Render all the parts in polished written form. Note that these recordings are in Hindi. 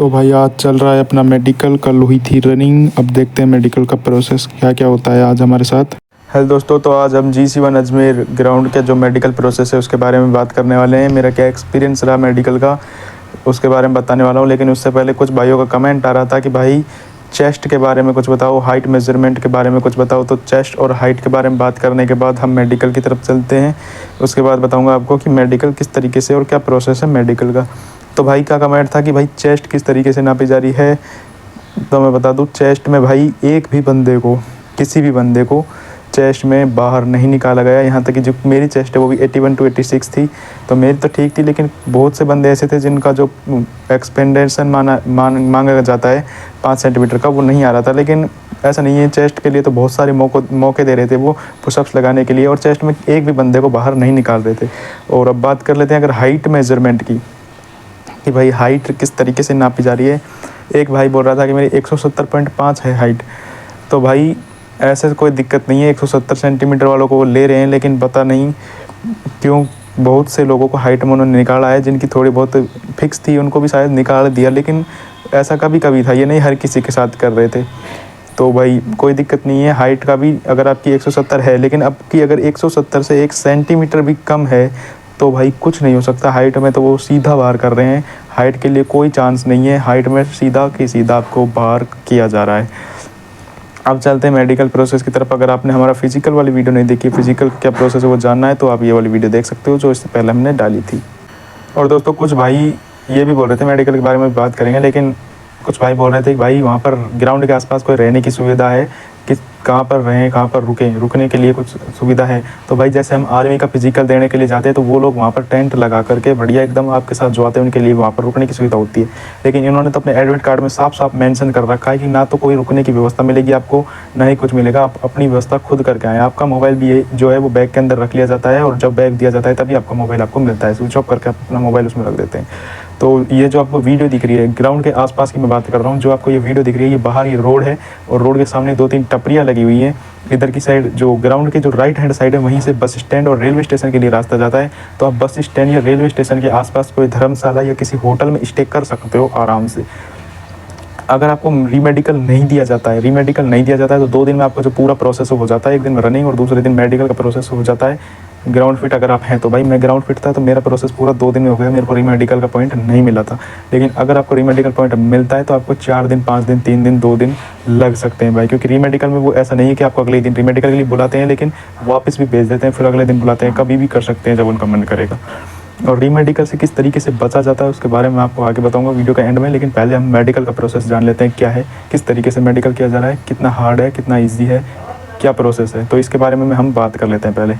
तो भाई आज चल रहा है अपना मेडिकल, कल हुई थी रनिंग। अब देखते हैं मेडिकल का प्रोसेस क्या क्या होता है आज हमारे साथ। हेलो दोस्तों, तो आज हम GC1 अजमेर ग्राउंड के जो मेडिकल प्रोसेस है उसके बारे में बात करने वाले हैं। मेरा क्या एक्सपीरियंस रहा मेडिकल का उसके बारे में बताने वाला हूँ। लेकिन उससे पहले कुछ भाइयों का कमेंट आ रहा था कि भाई चेस्ट के बारे में कुछ बताओ, हाइट मेजरमेंट के बारे में कुछ बताओ। तो चेस्ट और हाइट के बारे में बात करने के बाद हम मेडिकल की तरफ चलते हैं। उसके बाद बताऊंगा आपको कि मेडिकल किस तरीके से और क्या प्रोसेस है मेडिकल का। तो भाई का कमेंट था कि भाई चेस्ट किस तरीके से नापी जा रही है। तो मैं बता दूं, चेस्ट में भाई एक भी बंदे को, किसी भी बंदे को चेस्ट में बाहर नहीं निकाला गया। यहाँ तक कि जो मेरी चेस्ट है वो भी 81 to 86 थी, तो मेरी तो ठीक थी। लेकिन बहुत से बंदे ऐसे थे जिनका जो एक्सपेंडेशन मांगा जाता है 5 सेंटीमीटर का, वो नहीं आ रहा था। लेकिन ऐसा नहीं है, चेस्ट के लिए तो बहुत सारे मौके दे रहे थे वो पुशअप्स लगाने के लिए, और चेस्ट में एक भी बंदे को बाहर नहीं निकाल रहे थे। और अब बात कर लेते हैं अगर हाइट मेजरमेंट की, कि भाई हाइट किस तरीके से नापी जा रही है। एक भाई बोल रहा था कि मेरी 170.5 है हाइट। तो भाई ऐसे कोई दिक्कत नहीं है, 170 सेंटीमीटर वालों को वो ले रहे हैं। लेकिन पता नहीं क्यों बहुत से लोगों को हाइट में उन्होंने निकाला है, जिनकी थोड़ी बहुत फिक्स थी उनको भी शायद निकाल दिया। लेकिन ऐसा कभी कभी था, ये नहीं हर किसी के साथ कर रहे थे। तो भाई कोई दिक्कत नहीं है हाइट का भी। अगर आपकी 170 है, लेकिन आपकी अगर 170 से 1 सेंटीमीटर भी कम है तो भाई कुछ नहीं हो सकता। हाइट में तो वो सीधा बाहर कर रहे हैं, हाइट के लिए कोई चांस नहीं है। हाइट में सीधा की सीधा आपको बाहर किया जा रहा है। अब चलते हैं मेडिकल प्रोसेस की तरफ। अगर आपने हमारा फिजिकल वाली वीडियो नहीं देखी, फिजिकल क्या प्रोसेस है वो जानना है, तो आप ये वाली वीडियो देख सकते हो जो इससे पहले हमने डाली थी। और दोस्तों कुछ भाई ये भी बोल रहे थे मेडिकल के बारे में बात करेंगे, लेकिन कुछ भाई बोल रहे थे कि भाई वहाँ पर ग्राउंड के आसपास कोई रहने की सुविधा है, कि कहाँ पर रहें, कहाँ पर रुकें, रुकने के लिए कुछ सुविधा है। तो भाई जैसे हम आर्मी का फिजिकल देने के लिए जाते हैं तो वो लोग वहाँ पर टेंट लगा करके बढ़िया एकदम आपके साथ जो आते हैं उनके लिए वहाँ पर रुकने की सुविधा होती है। लेकिन इन्होंने तो अपने एडमिट कार्ड में साफ साफ मेंशन कर रखा है कि ना तो कोई रुकने की व्यवस्था मिलेगी आपको, ना ही कुछ मिलेगा, आप अपनी व्यवस्था खुद करके आएँ। आपका मोबाइल भी जो है वो बैग के अंदर रख लिया जाता है, और जब बैग दिया जाता है तभी आपका मोबाइल आपको मिलता है। स्विच ऑफ करके आप अपना मोबाइल उसमें रख देते हैं। तो ये जो आपको वीडियो दिख रही है ग्राउंड के आसपास की मैं बात कर रहा हूँ, जो आपको ये वीडियो दिख रही है ये बाहर ये रोड है, और रोड के सामने 2-3 टपरियाँ लगी हुई हैं। इधर की साइड जो ग्राउंड के जो राइट हैंड साइड है वहीं से बस स्टैंड और रेलवे स्टेशन के लिए रास्ता जाता है। तो आप बस स्टैंड या रेलवे स्टेशन के आसपास कोई धर्मशाला या किसी होटल में स्टे कर सकते हो आराम से। अगर आपको रीमेडिकल नहीं दिया जाता है, तो 2 दिन में आपका जो पूरा प्रोसेस हो जाता है। एक दिन में रनिंग और दूसरे दिन मेडिकल का प्रोसेस हो जाता है। ग्राउंड फिट अगर आप हैं तो भाई मैं ग्राउंड फिट था तो मेरा प्रोसेस पूरा 2 दिन में हो गया, मेरे को रीमेडिकल का पॉइंट नहीं मिला था। लेकिन अगर आपको रीमेडिकल पॉइंट मिलता है तो आपको 4 दिन, 5 दिन, 3 दिन, 2 दिन लग सकते हैं भाई। क्योंकि रीमेडिकल में वो ऐसा नहीं है कि आपको अगले दिन रीमेडिकल के लिए बुलाते हैं, लेकिन वापस भी भेज देते हैं, फिर अगले दिन बुलाते हैं, कभी भी कर सकते हैं जब उनका मन करेगा। और रीमेडिकल से किस तरीके से बचा जाता है उसके बारे में आपको आगे बताऊंगा वीडियो का एंड में। लेकिन पहले हम मेडिकल का प्रोसेस जान लेते हैं क्या है, किस तरीके से मेडिकल किया जा रहा है, कितना हार्ड है, कितना ईजी है, क्या प्रोसेस है। तो इसके बारे में हम बात कर लेते हैं पहले।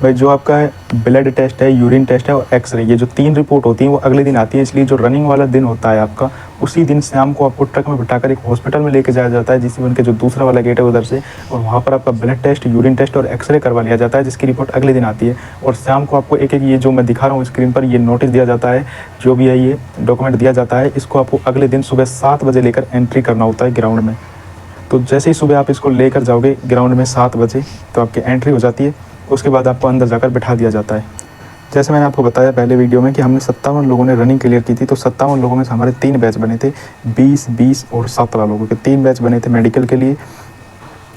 भाई जो आपका ब्लड टेस्ट है, यूरिन टेस्ट है और एक्सरे, ये जो 3 रिपोर्ट होती हैं वो अगले दिन आती है। इसलिए जो रनिंग वाला दिन होता है आपका, उसी दिन शाम को आपको ट्रक में बिठाकर एक हॉस्पिटल में लेके जाया जाता है, GC1 के जो दूसरा वाला गेट है उधर से, और वहाँ पर आपका ब्लड टेस्ट, यूरिन टेस्ट और एक्सरे करवा लिया जाता है, जिसकी रिपोर्ट अगले दिन आती है। और शाम को आपको एक ये जो मैं दिखा रहा हूँ स्क्रीन पर, ये नोटिस दिया जाता है, जो भी है ये डॉक्यूमेंट दिया जाता है, इसको आपको अगले दिन सुबह 7 बजे लेकर एंट्री करना होता है ग्राउंड में। तो जैसे ही सुबह आप इसको लेकर जाओगे ग्राउंड में 7 बजे, तो आपकी एंट्री हो जाती है। उसके बाद आपको अंदर जाकर बिठा दिया जाता है। जैसे मैंने आपको बताया पहले वीडियो में कि हमने 57 लोगों ने रनिंग क्लियर की थी, तो 57 लोगों में से हमारे 3 बैच बने थे, 20, 20 और 17 लोगों के 3 बैच बने थे मेडिकल के लिए।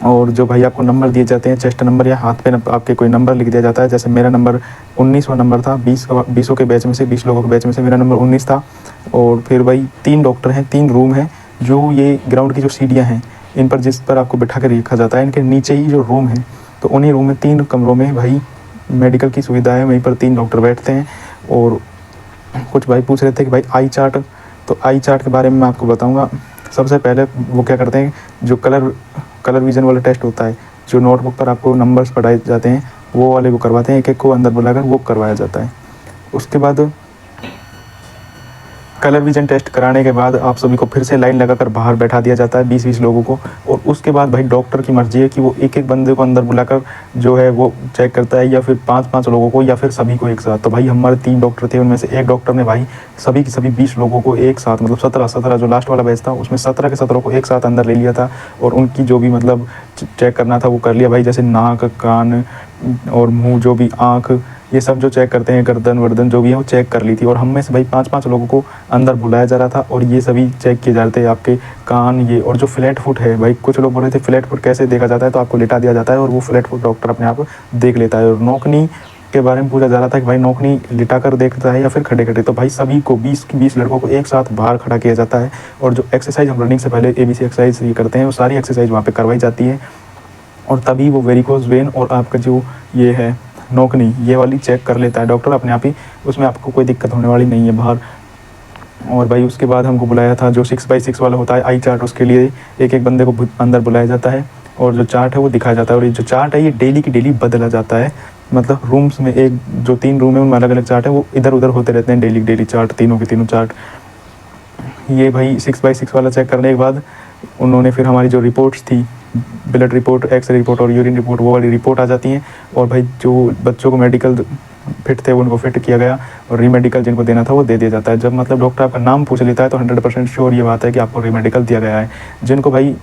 और जो भाई आपको नंबर दिए जाते हैं, चेस्ट नंबर या हाथ पे आपके कोई नंबर लिख दिया जाता है। जैसे मेरा नंबर 19वां नंबर था, 20 के बैच में से, 20 लोगों के बैच में से मेरा नंबर 19 था। और फिर भाई 3 डॉक्टर हैं, 3 रूम हैं, जो ये ग्राउंड की जो सीढ़ियाँ हैं इन पर, जिस पर आपको बिठा कर रखा जाता है, इनके नीचे ही जो रूम है, तो उन्हीं रूम में 3 कमरों में भाई मेडिकल की सुविधा है। वहीं पर 3 डॉक्टर बैठते हैं। और कुछ भाई पूछ रहे थे कि भाई आई चार्ट, तो आई चार्ट के बारे में मैं आपको बताऊंगा। सबसे पहले वो क्या करते हैं, जो कलर विजन वाला टेस्ट होता है, जो नोटबुक पर आपको नंबर्स पढ़ाए जाते हैं वो वाले वो करवाते हैं, एक एक को अंदर बुलाकर वो करवाया जाता है। उसके बाद कलर विजन टेस्ट कराने के बाद आप सभी को फिर से लाइन लगाकर बाहर बैठा दिया जाता है, 20-20 लोगों को। और उसके बाद भाई डॉक्टर की मर्जी है कि वो एक एक बंदे को अंदर बुलाकर जो है वो चेक करता है, या फिर 5-5 लोगों को, या फिर सभी को एक साथ। तो भाई हमारे 3 डॉक्टर थे, उनमें से एक डॉक्टर ने भाई सभी की सभी 20 लोगों को एक साथ, मतलब 17 जो लास्ट वाला बैच था उसमें 17 के 17 को एक साथ अंदर ले लिया था। और उनकी जो भी मतलब चेक करना था वो कर लिया भाई, जैसे नाक, कान और मुँह, जो भी आँख, ये सब जो चेक करते हैं गर्दन वर्दन जो भी है वो चेक कर ली थी। और हम में से भाई 5-5 लोगों को अंदर बुलाया जा रहा था और ये सभी चेक किए जा रहे थे, आपके कान ये। और जो फ्लैट फुट है भाई, कुछ लोग बोल रहे थे फ्लैट फुट कैसे देखा जाता है, तो आपको लिटा दिया जाता है और वो फ्लैट फुट डॉक्टर अपने आप देख लेता है। और नोकनी के बारे में पूछा जा रहा था कि भाई नोकनी लिटा कर देखता है या फिर खड़े खड़े, तो भाई सभी को 20 लड़कों को एक साथ बाहर खड़ा किया जाता है। और जो एक्सरसाइज हम रनिंग से पहले ABC एक्सरसाइज ये करते हैं वो सारी एक्सरसाइज वहाँ पे करवाई जाती है। और तभी वो वेरिकोज वेन और आपका जो ये है नोकनी ये वाली चेक कर लेता है डॉक्टर अपने आप ही, उसमें आपको कोई दिक्कत होने वाली नहीं है बाहर। और भाई उसके बाद हमको बुलाया था जो 6x6 वाला होता है आई चार्ट, उसके लिए एक एक बंदे को अंदर बुलाया जाता है और जो चार्ट है वो दिखाया जाता है। और ये जो चार्ट है ये डेली की डेली बदला जाता है, मतलब रूम्स में एक जो 3 रूम है उनमें अलग अलग चार्ट है, वो इधर उधर होते रहते हैं डेली चार्ट, तीनों के तीनों चार्ट। ये भाई 6x6 वाला चेक करने के बाद उन्होंने फिर हमारी जो रिपोर्ट्स थी, ब्लड रिपोर्ट, एक्सरे रिपोर्ट और यूरिन रिपोर्ट, वो वाली रिपोर्ट आ जाती हैं। और भाई जो बच्चों को मेडिकल फिट थे उनको फिट किया गया और रीमेडिकल जिनको देना था वो दे दिया जाता है। जब मतलब डॉक्टर आपका नाम पूछ लेता है तो 100% श्योर ये बात है कि आपको रीमेडिकल दिया गया है। जिनको भाई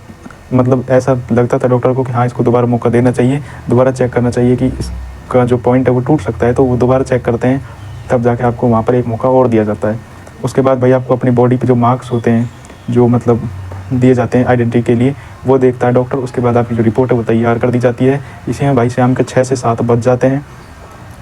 मतलब ऐसा लगता था डॉक्टर को कि हाँ इसको दोबारा मौका देना चाहिए, दोबारा चेक करना चाहिए कि इसका जो पॉइंट है वो टूट सकता है, तो वो दोबारा चेक करते हैं, तब जाके आपको वहाँ पर एक मौका और दिया जाता है। उसके बाद भाई आपको अपनी बॉडी पे जो मार्क्स होते हैं जो मतलब दिए जाते हैं आइडेंटिटी के लिए, वो देखता है डॉक्टर। उसके बाद आपकी जो रिपोर्ट है वो तैयार कर दी जाती है। इसी में भाई शाम के 6 से 7 बज जाते हैं।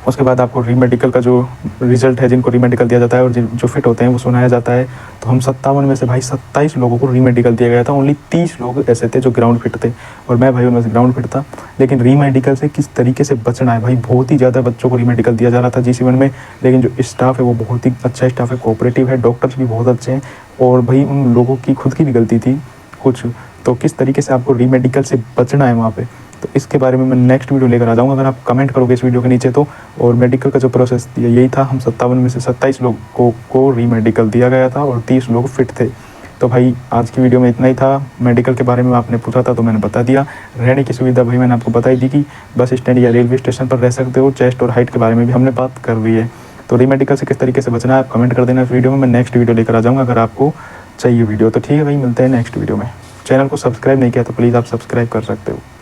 उसके बाद आपको रीमेडिकल का जो रिज़ल्ट है, जिनको रीमेडिकल दिया जाता है और जो फिट होते हैं वो सुनाया जाता है। तो हम 57 में से भाई 27 लोगों को रीमेडिकल दिया गया था। ओनली 30 लोग ऐसे थे जो ग्राउंड फिट थे और मैं भाई उनमें से ग्राउंड फिट था। लेकिन रीमेडिकल से किस तरीके से बचना है भाई, बहुत ही ज़्यादा बच्चों को रीमेडिकल दिया जा रहा था G7 में। लेकिन जो स्टाफ है वो बहुत ही अच्छा स्टाफ है, कोऑपरेटिव है, डॉक्टर्स भी बहुत अच्छे हैं। और भाई उन लोगों की खुद की भी गलती थी कुछ, तो किस तरीके से आपको रीमेडिकल से बचना है वहाँ पे, तो इसके बारे में मैं नेक्स्ट वीडियो लेकर आ जाऊँगा। अगर आप कमेंट करोगे इस वीडियो के नीचे तो। और मेडिकल का जो प्रोसेस दिया यही था, हम 57 में से 27 लोगों को रीमेडिकल दिया गया था और 30 लोग फिट थे। तो भाई आज की वीडियो में इतना ही था। मेडिकल के बारे में आपने पूछा था तो मैंने बता दिया। रहने की सुविधा भाई मैंने आपको बताई दी कि बस स्टैंड या रेलवे स्टेशन पर रह सकते हो। चेस्ट और हाइट के बारे में भी हमने बात कर दी है। तो रीमेडिकल से किस तरीके से बचना है आप कमेंट कर देना इस वीडियो में, मैं नेक्स्ट वीडियो लेकर आ जाऊँगा अगर आपको चाहिए वीडियो। तो ठीक है भाई, मिलते हैं नेक्स्ट वीडियो में। चैनल को सब्सक्राइब नहीं किया तो प्लीज़ आप सब्सक्राइब कर सकते हो।